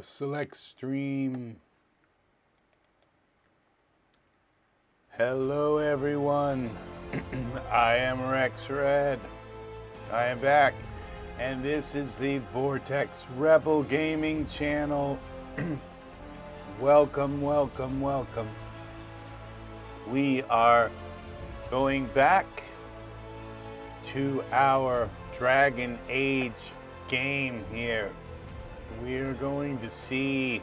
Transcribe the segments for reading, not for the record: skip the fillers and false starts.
Select stream. Hello everyone. I am Rex Red. I am back, and this is the Vortex Rebel Gaming channel. Welcome, welcome, welcome. We are going back to our Dragon Age game here. We're going to see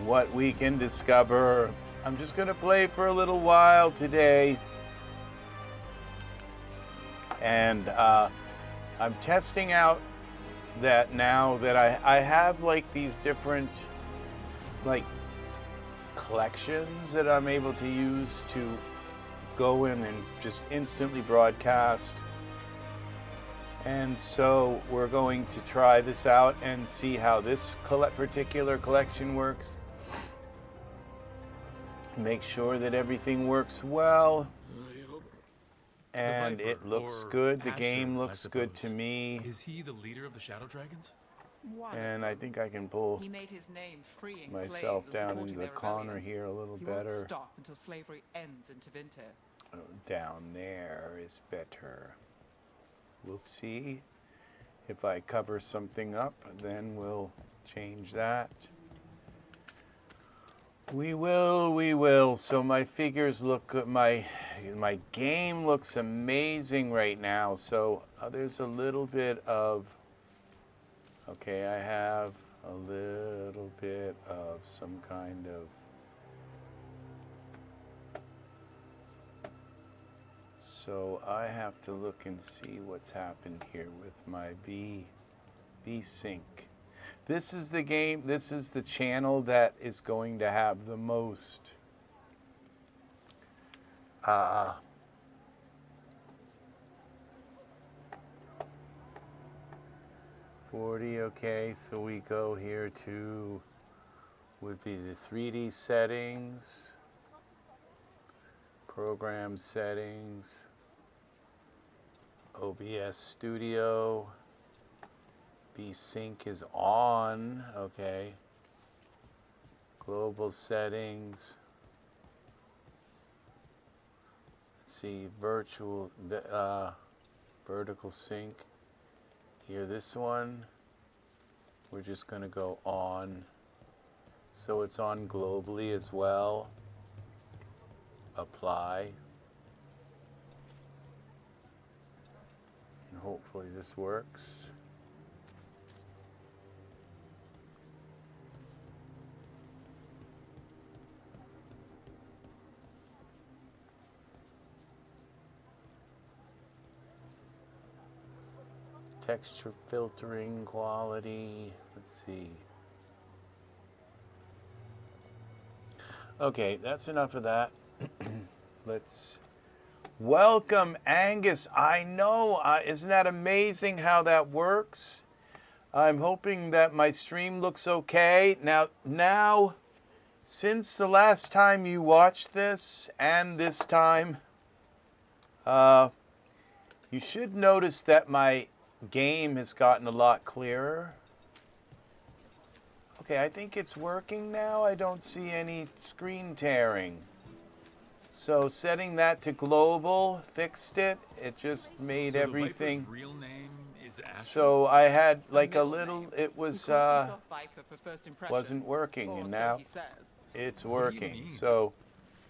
what we can discover. I'm just going to play for a little while today. And I'm testing out that now that I have like these different like collections that I'm able to use to go in and just instantly broadcast. And so we're going to try this out and see how this particular collection works. Make sure that everything works well. And it looks good. The game looks good to me. Is he the leader of the Shadow Dragons? And I think I can pull He made his name freeing myself slaves down and into the their corner rebellions. here a little He better. won't stop until slavery ends in Tevinter. Oh, down there is better. We'll see if I cover something up, then we'll change that. We will. So my figures look good. My game looks amazing right now. So there's a little bit of, okay, I have a little bit of some kind of, so I have to look and see what's happened here with my V-Sync. This is the game, this is the channel that is going to have the most 40, okay, so we go here to, would be the 3D settings, program settings, OBS Studio, V-Sync is on, okay, global settings, let's see, vertical sync, here this one, we're just going to go on, so it's on globally as well, apply. And hopefully this works. Texture filtering quality, let's see. Okay, that's enough of that. Let's welcome Angus. I know, isn't that amazing how that works? I'm hoping that my stream looks okay. Now, since the last time you watched this and this time, you should notice that my game has gotten a lot clearer. Okay, I think it's working now. I don't see any screen tearing. So setting that to global fixed it. It just made So everything. The Viper's real name is Asher? So I had like a Middle little. name. It was He calls himself Viper for first impressions, wasn't working, or and so now he says. it's What do you working. mean? So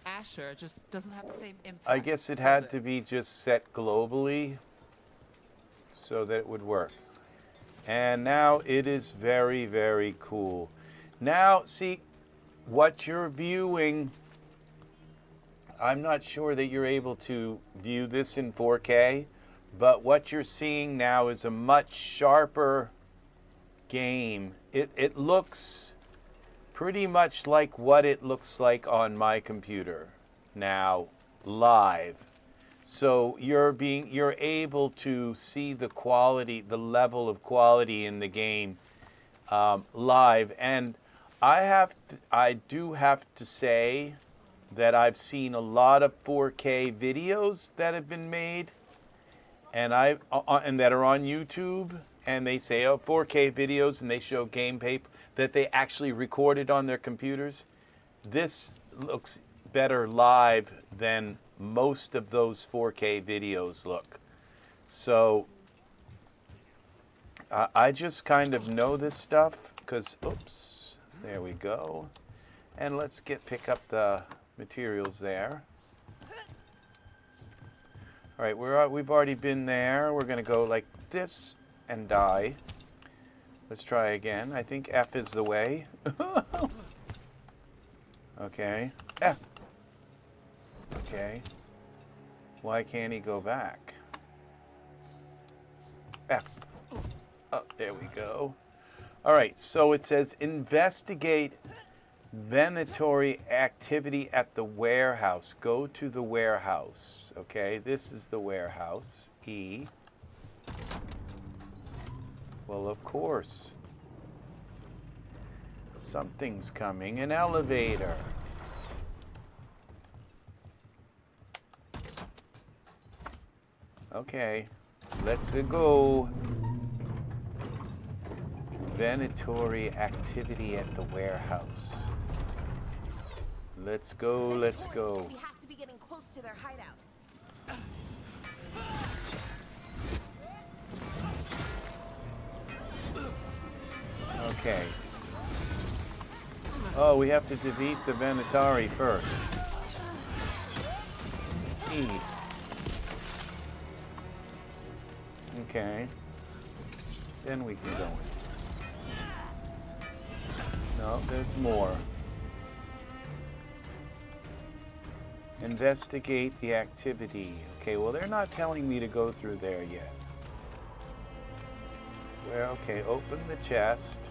Asher just doesn't have the same impact. I guess it does had it? to be just set globally so that it would work. And now it is very, very cool. Now, see, what you're viewing, I'm not sure that you're able to view this in 4K, but what you're seeing now is a much sharper game. It looks pretty much like what it looks like on my computer now, live. So you're able to see the quality, the level of quality in the game live. And I do have to say that I've seen a lot of 4K videos that have been made, and that are on YouTube, and they say, oh, 4K videos, and they show gameplay that they actually recorded on their computers. This looks better live than most of those 4K videos look. So I just kind of know this stuff because, oops, there we go. And let's pick up the materials there. All right, we've already been there. We're gonna go like this and die. Let's try again. I think F is the way. Okay, F. Okay. Why can't he go back? F. Oh, there we go. All right, so it says investigate venatory activity at the warehouse. Go to the warehouse. Okay, this is the warehouse. E. Well, of course. Something's coming. An elevator. Okay, let's go. Venatory activity at the warehouse. Let's go, let's go. We have to be getting close to their hideout. Okay. Oh, we have to defeat the Venatari first. E. Okay. Then we can go in. No, there's more. Investigate the activity. Okay, well, they're not telling me to go through there yet. Well, okay, open the chest.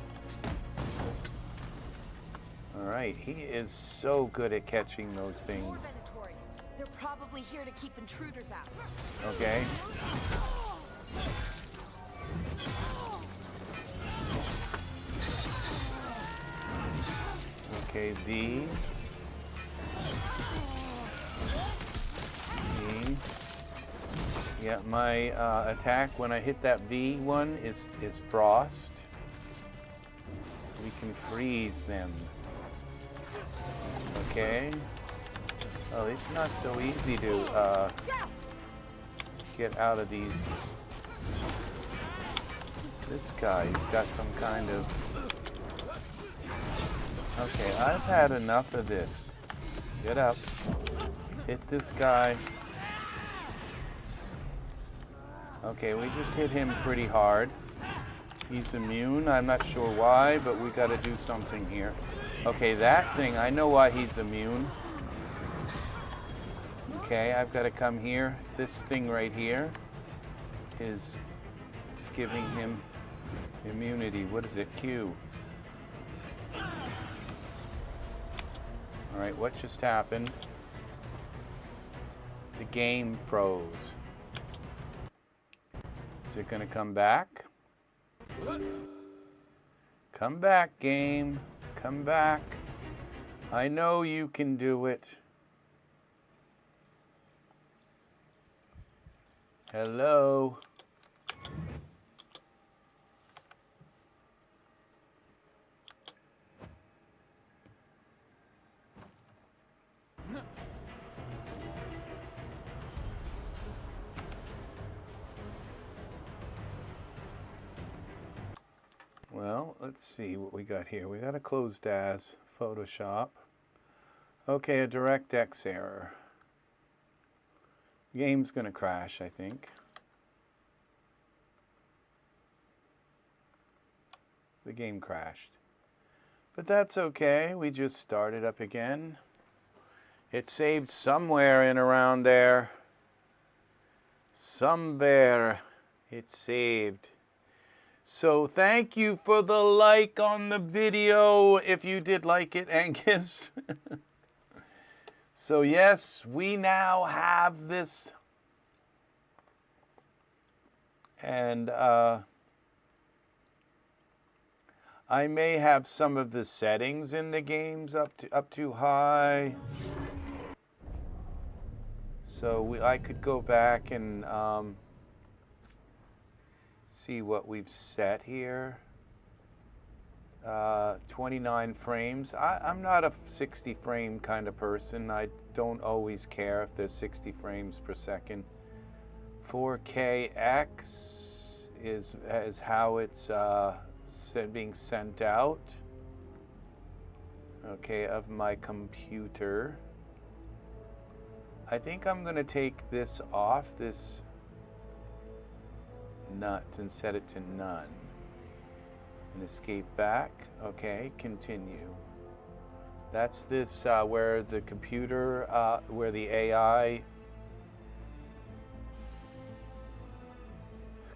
All right, he is so good at catching those More things. Venatori. They're probably here to keep intruders out. Okay. Okay, V. V. Yeah, my attack when I hit that V one is frost. We can freeze them. Okay. Oh, it's not so easy to get out of these. This guy's got some kind of... Okay, I've had enough of this. Get up. Hit this guy. Okay, we just hit him pretty hard. He's immune. I'm not sure why, but we got to do something here. Okay, that thing, I know why he's immune. Okay, I've got to come here. This thing right here is giving him immunity. What is it? Q. All right, what just happened? The game froze. Is it going to come back? Come back, game. Come back. I know you can do it. Hello. Well, let's see what we got here. We got a closed as Photoshop. Okay, a DirectX error. Game's gonna crash, I think. The game crashed. But that's okay. We just started up again. It saved somewhere in around there. Somewhere it saved. So thank you for the like on the video, if you did like it, Angus. So yes, we now have this. And I may have some of the settings in the games up too high. So I could go back and see what we've set here. 29 frames. I'm not a 60 frame kind of person. I don't always care if there's 60 frames per second. 4KX is how it's being sent out. Okay, of my computer. I think I'm going to take this off, this nut, and set it to none. And escape back. Okay, continue. That's this where the computer, where the AI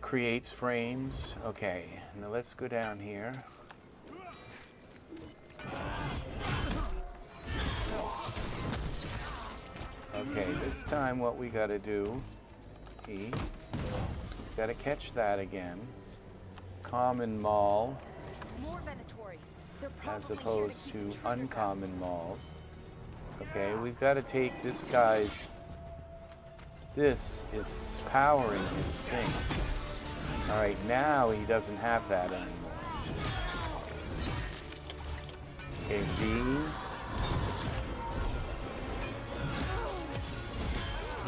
creates frames. Okay, now let's go down here. Okay, this time what we gotta do, he's gotta catch that again. Common mall, More Venatori. They're as probably opposed here to to keep intruders out. uncommon malls. Okay, we've got to take this guy's, this is powering his thing. All right, now he doesn't have that anymore. Okay, B.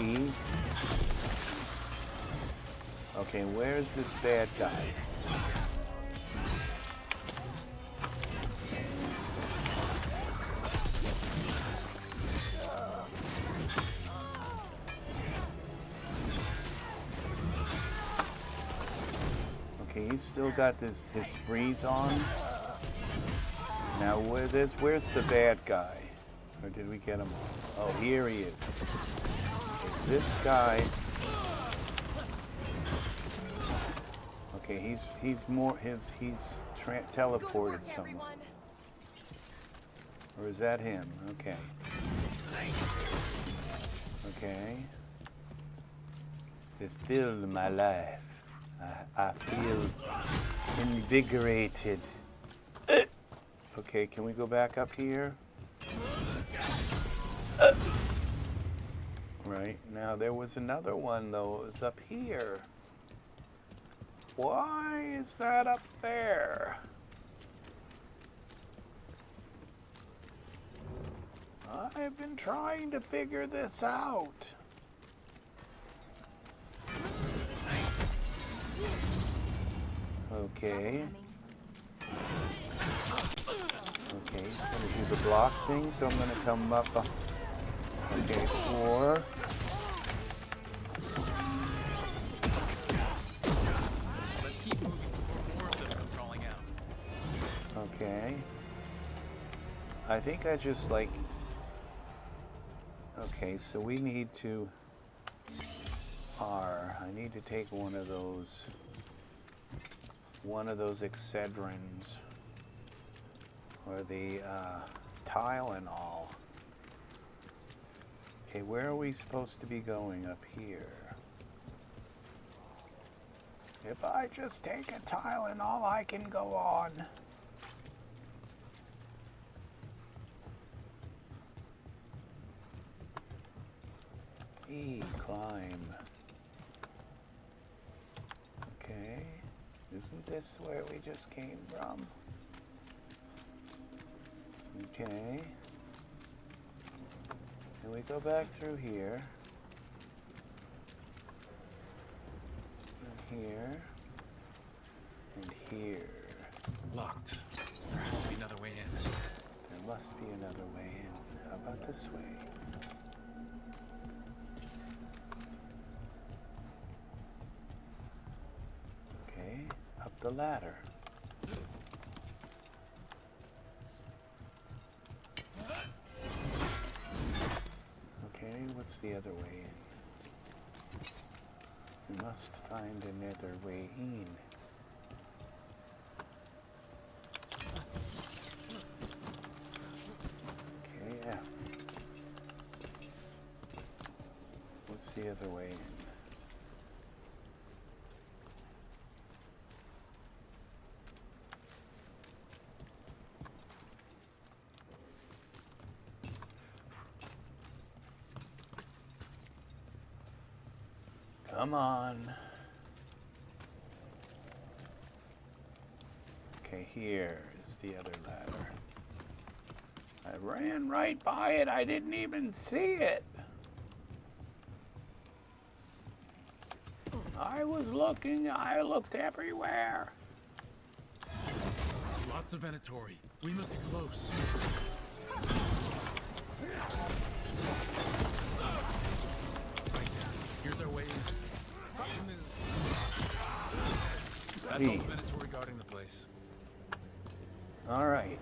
E. Okay, where's this bad guy? Okay, he's still got his freeze on. Now where's the bad guy? Or did we get him? Oh, here he is. Okay, this guy. Okay, he's teleported somewhere. Or is that him? Okay. Okay. It filled my life. I feel invigorated. Okay, can we go back up here? Right, now there was another one though, it was up here. Why is that up there? I've been trying to figure this out. Okay. Okay, he's gonna do the block thing, so I'm gonna come up. Okay, 4. Let's keep moving before more of them come crawling out. Okay. I think I just like. Okay, so we need to. I need to take one of those Excedrins, or the Tylenol. Okay, where are we supposed to be going up here? If I just take a Tylenol, I can go on. Climb. Okay, isn't this where we just came from? Okay. And we go back through here. And here. And here. Locked. There has to be another way in. There must be another way in. How about this way? Okay, up the ladder. Okay, what's the other way in? We must find another way in. Okay, yeah. What's the other way in? Come on. Okay, here is the other ladder. I ran right by it. I didn't even see it. I was looking. I looked everywhere. Lots of Venatori. We must be close. Right. Here's our way in. Got to move. That's all the Venatori guarding the place. All right.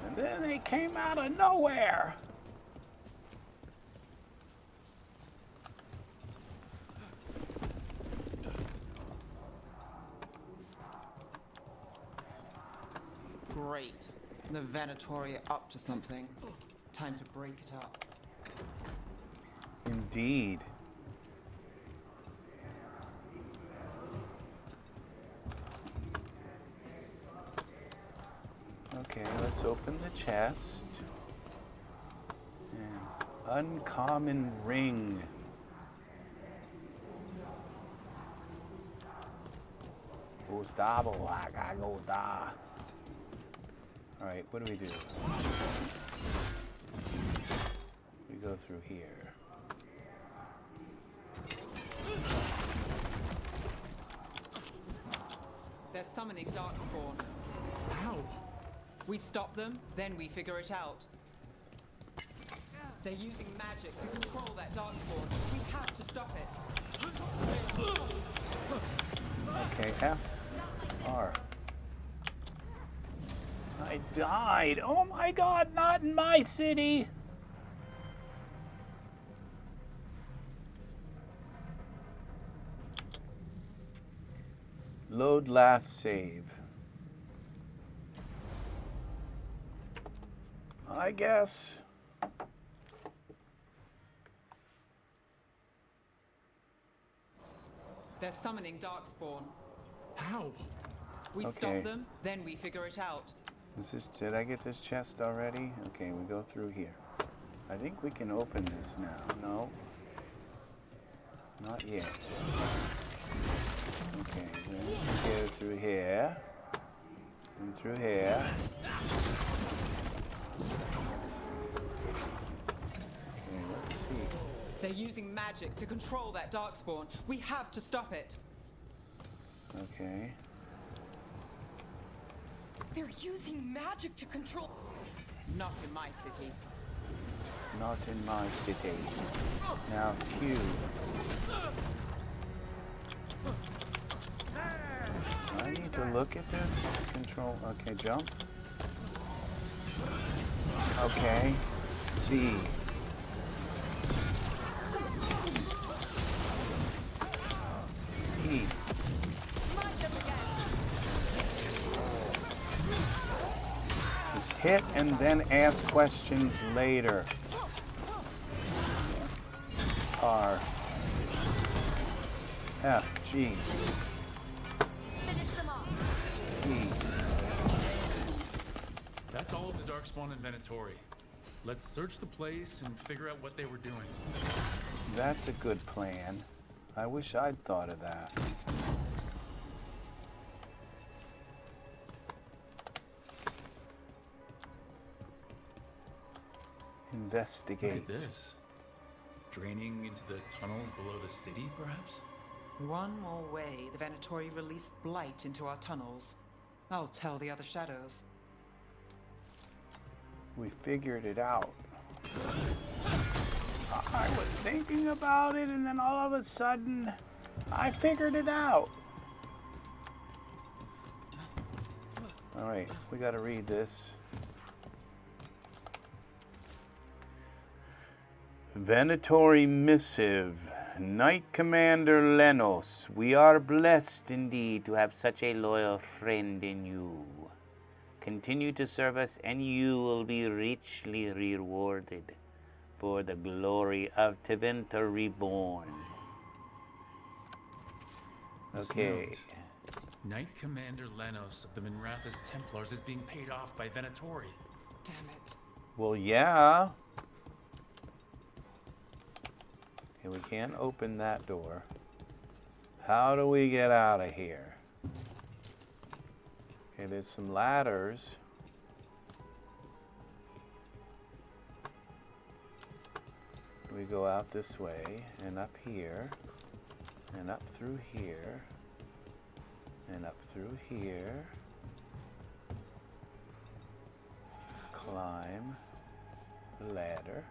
And then they came out of nowhere. Great. The Venatori are up to something. Time to break it up. Indeed. Okay, let's open the chest. And uncommon ring. All right, what do we do? We go through here. They're summoning Darkspawn. Ow! We stop them, then we figure it out. They're using magic to control that Darkspawn. We have to stop it. Okay, F, R. I died. Oh my God, not in my city. Load last save. I guess. They're summoning Darkspawn. How? We Okay. stop them, then we figure it out. Did I get this chest already? Okay, we go through here. I think we can open this now. No? Not yet. Okay, then we go through here. And through here. Okay, let's see. They're using magic to control that Darkspawn. We have to stop it. Okay. They're using magic to control. Not in my city. Not in my city. Now, Q. I need to look at this. Control. Okay, jump. Okay. B. E. Just hit and then ask questions later. R. F. G. Finish them off. E. That's all of the Darkspawn and Venatori. Let's search the place and figure out what they were doing. That's a good plan. I wish I'd thought of that. Investigate. Look at this. Draining into the tunnels below the city, perhaps? One more way, the Venatori released blight into our tunnels. I'll tell the other shadows. We figured it out. I was thinking about it, and then all of a sudden, I figured it out. All right, we got to read this. Venatori Missive. Knight Commander Lenos, we are blessed indeed to have such a loyal friend in you. Continue to serve us and you will be richly rewarded for the glory of Tevinter Reborn. This Okay. note. Knight Commander Lenos of the Minrathous Templars is being paid off by Venatori. Damn it. Well, yeah. Okay, we can't open that door. How do we get out of here? Okay, there's some ladders. We go out this way, and up here, and up through here, and up through here. Climb the ladder.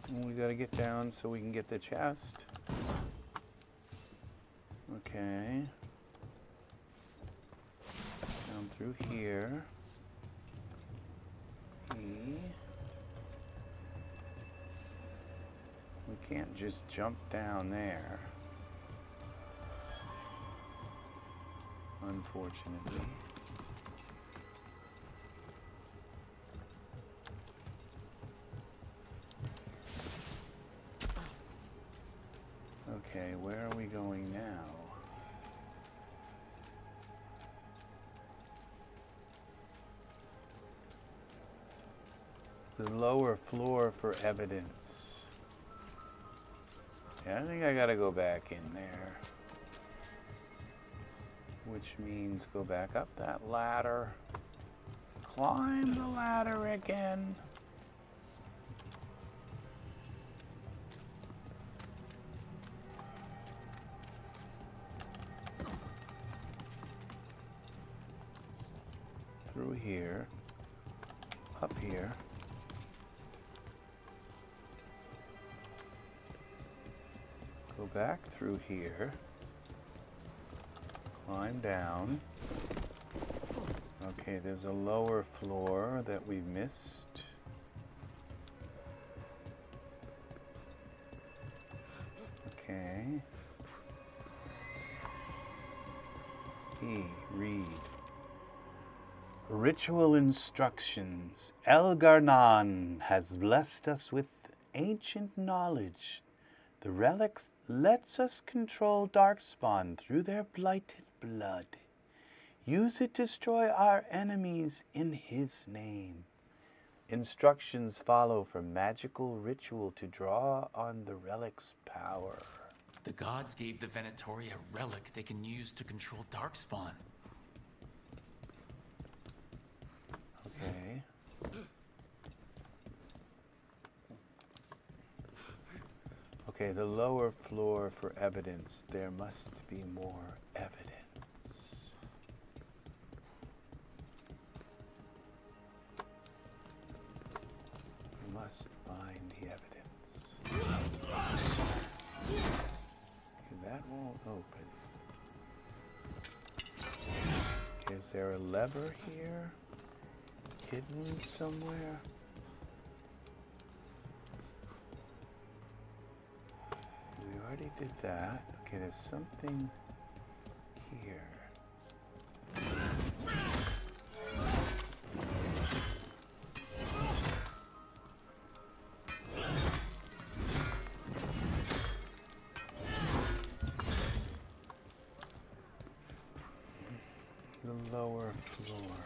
And we gotta get down so we can get the chest. Okay. Down through here. E. We can't just jump down there, unfortunately. Okay, where are we going now? The lower floor for evidence. Yeah, I think I gotta go back in there. Which means go back up that ladder. Climb the ladder again. Through here. Up here. Go back through here, climb down. Okay, there's a lower floor that we missed. Okay. E, read. Ritual instructions. Elgarnan has blessed us with ancient knowledge. The relics lets us control Darkspawn through their blighted blood. Use it to destroy our enemies in his name. Instructions follow for magical ritual to draw on the relic's power. The gods gave the Venatori a relic they can use to control Darkspawn. Okay. Okay, the lower floor for evidence. There must be more evidence. We must find the evidence. Okay, that won't open. Okay, is there a lever here? Hidden somewhere? We already did that. Okay, there's something here. The lower floor.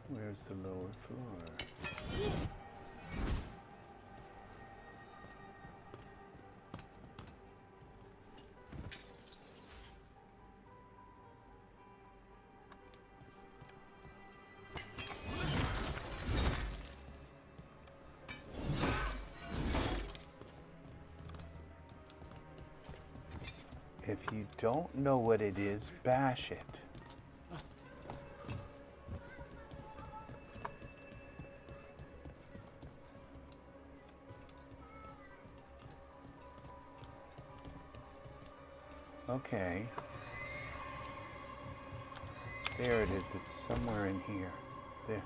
Where's the lower floor? If you don't know what it is, bash it. Okay. There it is. It's somewhere in here. There.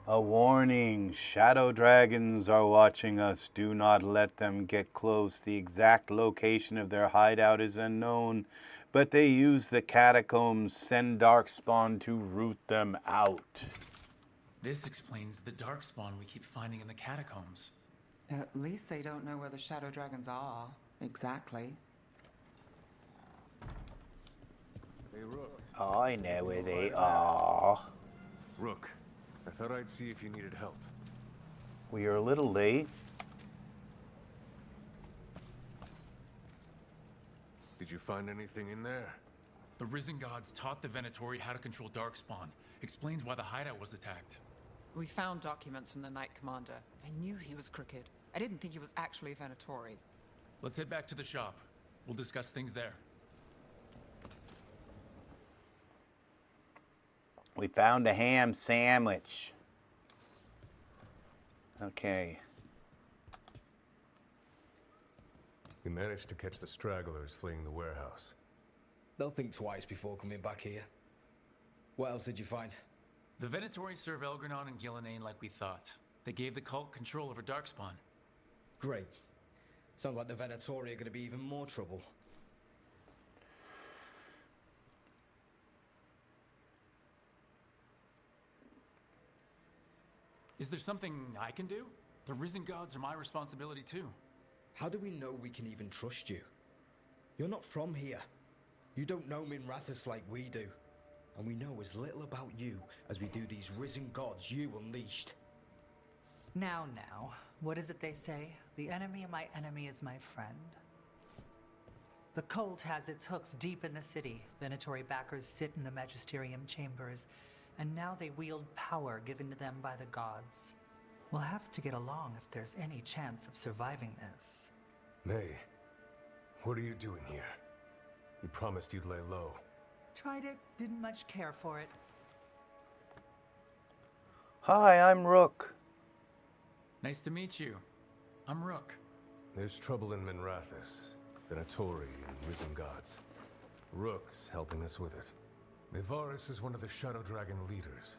A warning. Shadow dragons are watching us. Do not let them get close. The exact location of their hideout is unknown, but they use the catacombs, send Darkspawn to root them out. This explains the darkspawn we keep finding in the catacombs. At least they don't know where the shadow dragons are. Exactly. Hey, Rook. I know where they are. Rook, I thought I'd see if you needed help. We are a little late. Did you find anything in there? The Risen Gods taught the Venatori how to control darkspawn. Explains why the hideout was attacked. We found documents from the Knight Commander. I knew he was crooked. I didn't think he was actually a Venatori. Let's head back to the shop. We'll discuss things there. We found a ham sandwich. Okay. We managed to catch the stragglers fleeing the warehouse. They'll think twice before coming back here. What else did you find? The Venatori serve Elgranon and Gillenane like we thought. They gave the cult control over darkspawn. Great. Sounds like the Venatori are going to be even more trouble. Is there something I can do? The Risen Gods are my responsibility too. How do we know we can even trust you? You're not from here. You don't know Minrathous like we do. And we know as little about you as we do these Risen Gods you unleashed. Now, what is it they say? The enemy of my enemy is my friend. The cult has its hooks deep in the city. Venatori backers sit in the magisterium chambers, and now they wield power given to them by the gods. We'll have to get along if there's any chance of surviving this. May, what are you doing here? You promised you'd lay low. Tried it, didn't much care for it. Hi, I'm Rook. Nice to meet you. I'm Rook. There's trouble in Minrathous, Venatori, and Risen Gods. Rook's helping us with it. Mevaris is one of the Shadow Dragon leaders.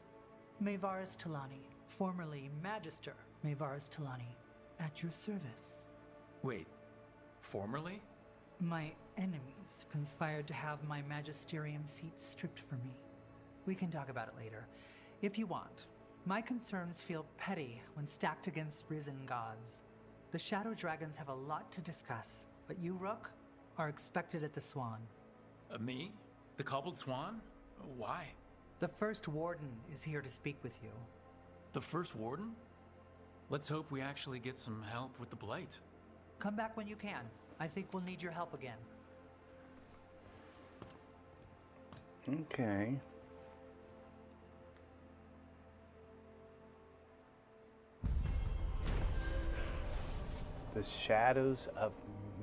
Mevaris Talani, formerly Magister Mevaris Talani, at your service. Wait, formerly? My enemies conspired to have my magisterium seat stripped from me. We can talk about it later, if you want. My concerns feel petty when stacked against Risen Gods. The Shadow Dragons have a lot to discuss, but you, Rook, are expected at the Swan. Me? The Cobbled Swan? Why? The First Warden is here to speak with you. The First Warden? Let's hope we actually get some help with the Blight. Come back when you can. I think we'll need your help again. Okay. The Shadows of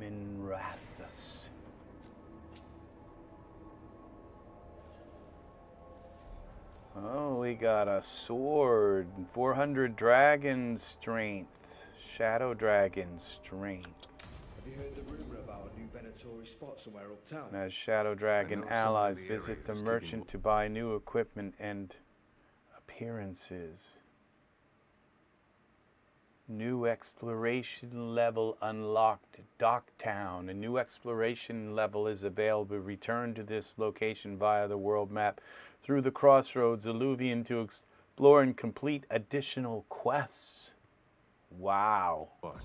Minrathous. Oh, we got a sword, 400 dragon strength, shadow dragon strength. Have you heard the rumor about a new Venatori spot somewhere uptown? As shadow dragon someone in allies the visit area the who's merchant keeping- to buy new equipment and appearances. New exploration level unlocked. Docktown. A new exploration level is available. Return to this location via the world map through the crossroads alluvian to explore and complete additional quests. Wow. Watch.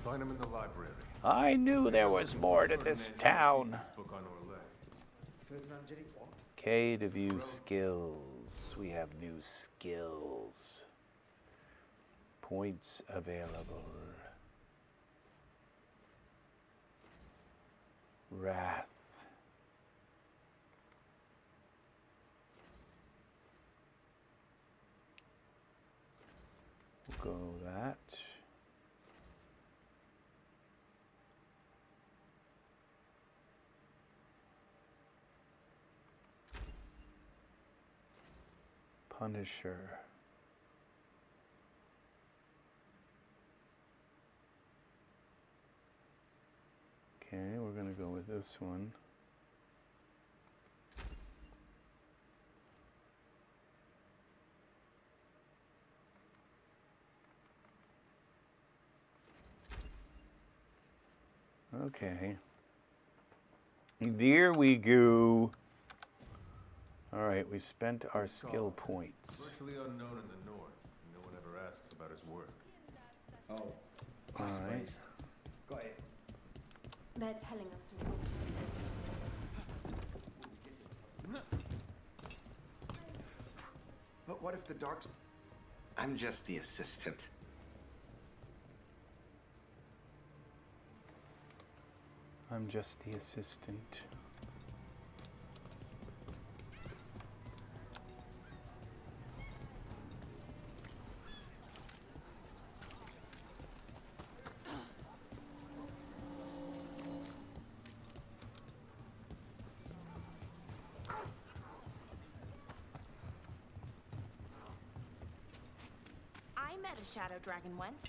Find him in the library. I knew there was more to this town. Book on our left. Ferdinand Jenny, what? Okay, to view skills. We have new skills. Points available. Wrath. We'll go that. Punisher. Okay, we're going to go with this one. Okay. There we go. All right, we spent our skill points. Virtually unknown in the north. No one ever asks about his work. Oh, Alright. got it. They're telling us to move. But what if the darks... I'm just the assistant. I'm just the assistant. I met a shadow dragon once.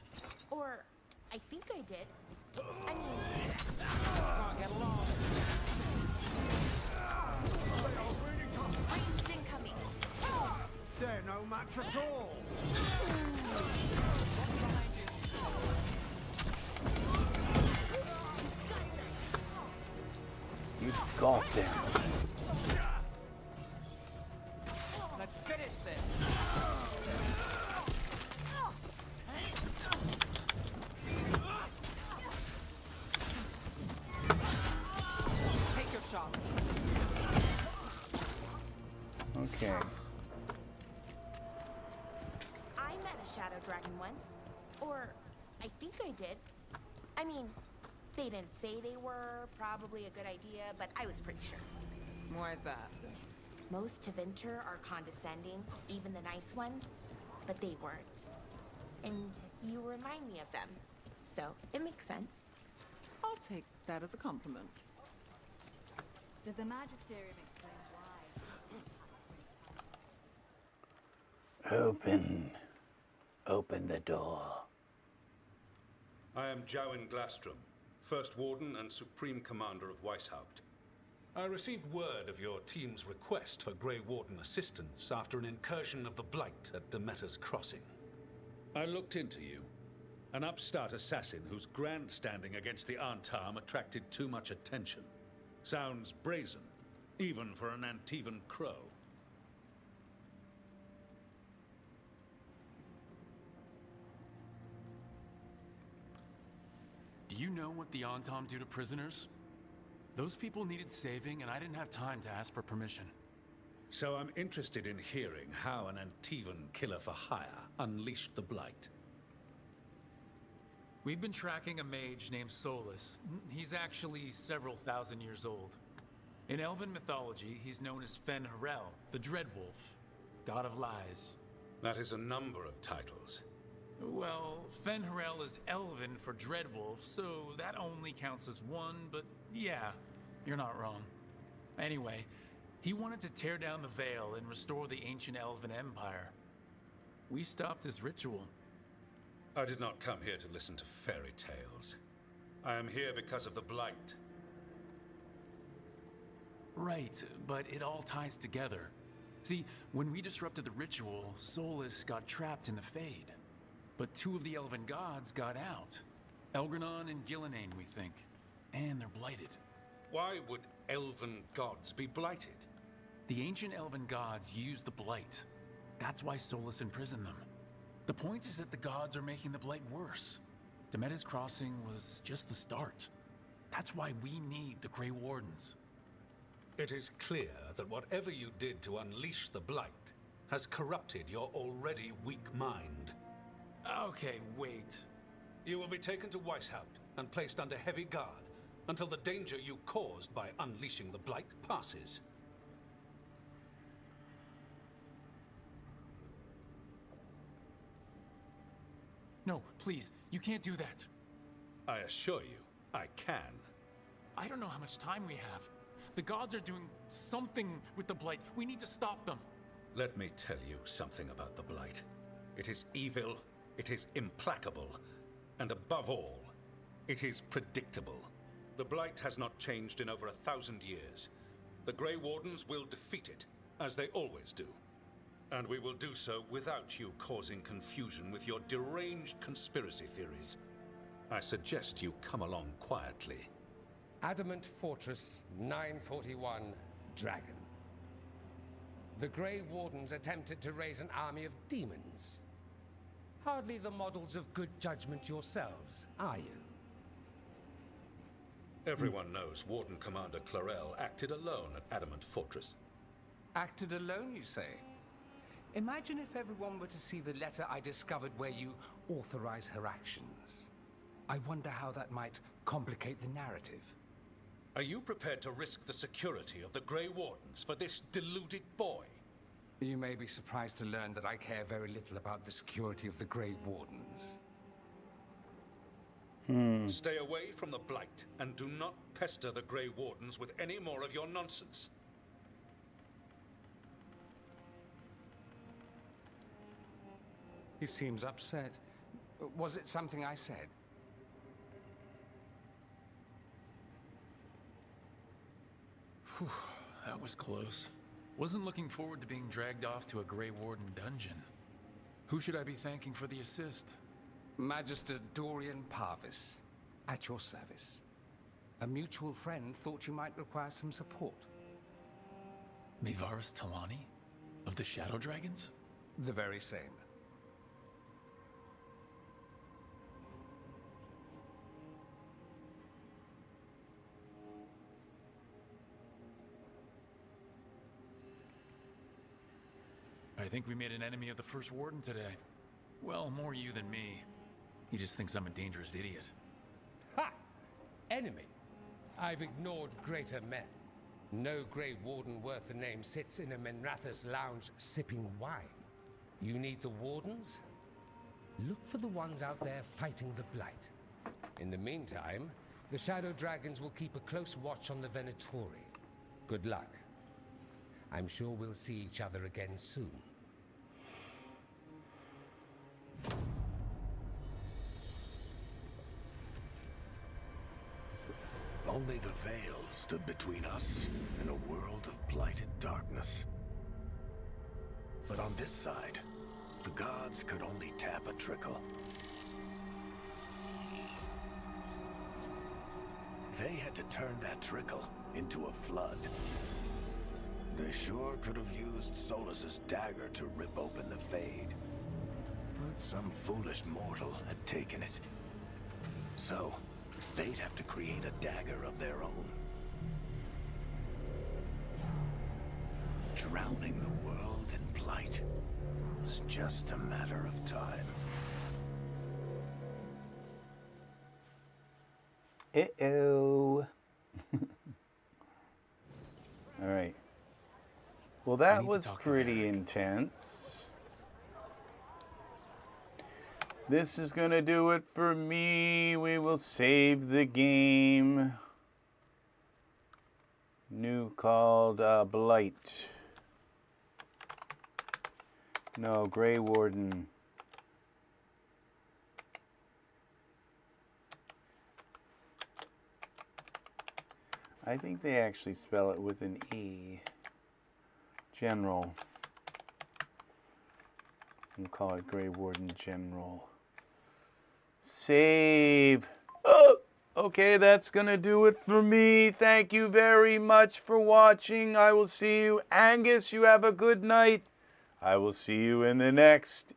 Or, I think I did. I mean... Can't get along. Ranged incoming. They're no match at all. You got them. Let's finish this. Take your shot. Okay. I met a shadow dragon once. Or, I think I did. I mean, they didn't say they were probably a good idea, but I was pretty sure. Why is that? Most to Vinter are condescending, even the nice ones, but they weren't. And you remind me of them, so it makes sense. I'll take that as a compliment. Did the Magisterium explain why? Open. Open the door. I am Jowin Glastrom, First Warden and Supreme Commander of Weishaupt. I received word of your team's request for Grey Warden assistance after an incursion of the Blight at Demeter's Crossing. I looked into you. An upstart assassin whose grandstanding against the Antam attracted too much attention. Sounds brazen, even for an Antivan crow. Do you know what the Antam do to prisoners? Those people needed saving, and I didn't have time to ask for permission. So I'm interested in hearing how an Antivan killer for hire unleashed the Blight. We've been tracking a mage named Solus. He's actually several thousand years old. In Elven mythology, he's known as Fen Harel, the Dreadwolf, god of lies. That is a number of titles. Well, Fen Harel is Elven for Dreadwolf, so that only counts as one, but yeah, you're not wrong. Anyway, he wanted to tear down the Veil and restore the ancient Elven Empire. We stopped his ritual. I did not come here to listen to fairy tales. I am here because of the Blight. Right, but it all ties together. See, when we disrupted the ritual, Solus got trapped in the Fade. But two of the Elven gods got out. Elgranon and Gillenane, we think. And they're blighted. Why would Elven gods be blighted? The ancient Elven gods used the Blight. That's why Solus imprisoned them. The point is that the gods are making the Blight worse. Demeter's Crossing was just the start. That's why we need the Grey Wardens. It is clear that whatever you did to unleash the Blight has corrupted your already weak mind. Okay, wait. You will be taken to Weishaupt and placed under heavy guard until the danger you caused by unleashing the Blight passes. No, please, you can't do that. I assure you, I can. I don't know how much time we have. The gods are doing something with the Blight. We need to stop them. Let me tell you something about the Blight. It is evil, it is implacable, and above all, it is predictable. The Blight has not changed in over 1,000 years. The Grey Wardens will defeat it, as they always do. And we will do so without you causing confusion with your deranged conspiracy theories. I suggest you come along quietly. Adamant Fortress 941 Dragon. The Grey Wardens attempted to raise an army of demons. Hardly the models of good judgment yourselves, are you? Everyone knows Warden Commander Clarel acted alone at Adamant Fortress. Acted alone, you say? Imagine if everyone were to see the letter I discovered where you authorize her actions. I wonder how that might complicate the narrative. Are you prepared to risk the security of the Grey Wardens for this deluded boy? You may be surprised to learn that I care very little about the security of the Grey Wardens. Stay away from the Blight, and do not pester the Grey Wardens with any more of your nonsense. He seems upset. Was it something I said? Whew, that was close. Wasn't looking forward to being dragged off to a Grey Warden dungeon. Who should I be thanking for the assist? Magister Dorian Parvis, at your service. A mutual friend thought you might require some support. Mivaris Talani? Of the Shadow Dragons? The very same. I think we made an enemy of the First Warden today. Well, more you than me. He just thinks I'm a dangerous idiot. Ha! Enemy? I've ignored greater men. No Grey Warden worth the name sits in a Minrathous lounge sipping wine. You need the Wardens? Look for the ones out there fighting the Blight. In the meantime, the Shadow Dragons will keep a close watch on the Venatori. Good luck. I'm sure we'll see each other again soon. Only the Veil stood between us and a world of blighted darkness. But on this side, the gods could only tap a trickle. They had to turn that trickle into a flood. They sure could have used Solus's dagger to rip open the Fade. But some foolish mortal had taken it. So, they'd have to create a dagger of their own. Drowning the world in blight was just a matter of time. Uh-oh. All right. Well, that was pretty intense. This is going to do it for me. We will save the game. New called Blight. No, Grey Warden. I think they actually spell it with an E. General. We'll call it Grey Warden General. Save. Oh, okay, that's going to do it for me. Thank you very much for watching. I will see you. Angus, you have a good night. I will see you in the next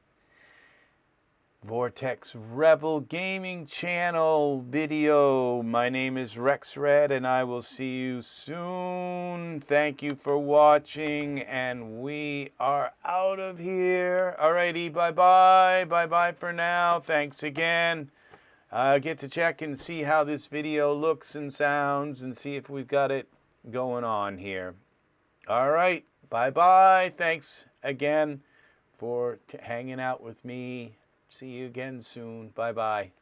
Vortex Rebel Gaming Channel video. My name is RexRed, and I will see you soon. Thank you for watching, and we are out of here. Alrighty, bye-bye. Bye-bye for now. Thanks again. Get to check and see how this video looks and sounds, and see if we've got it going on here. Alright, bye-bye. Thanks again for hanging out with me. See you again soon. Bye-bye.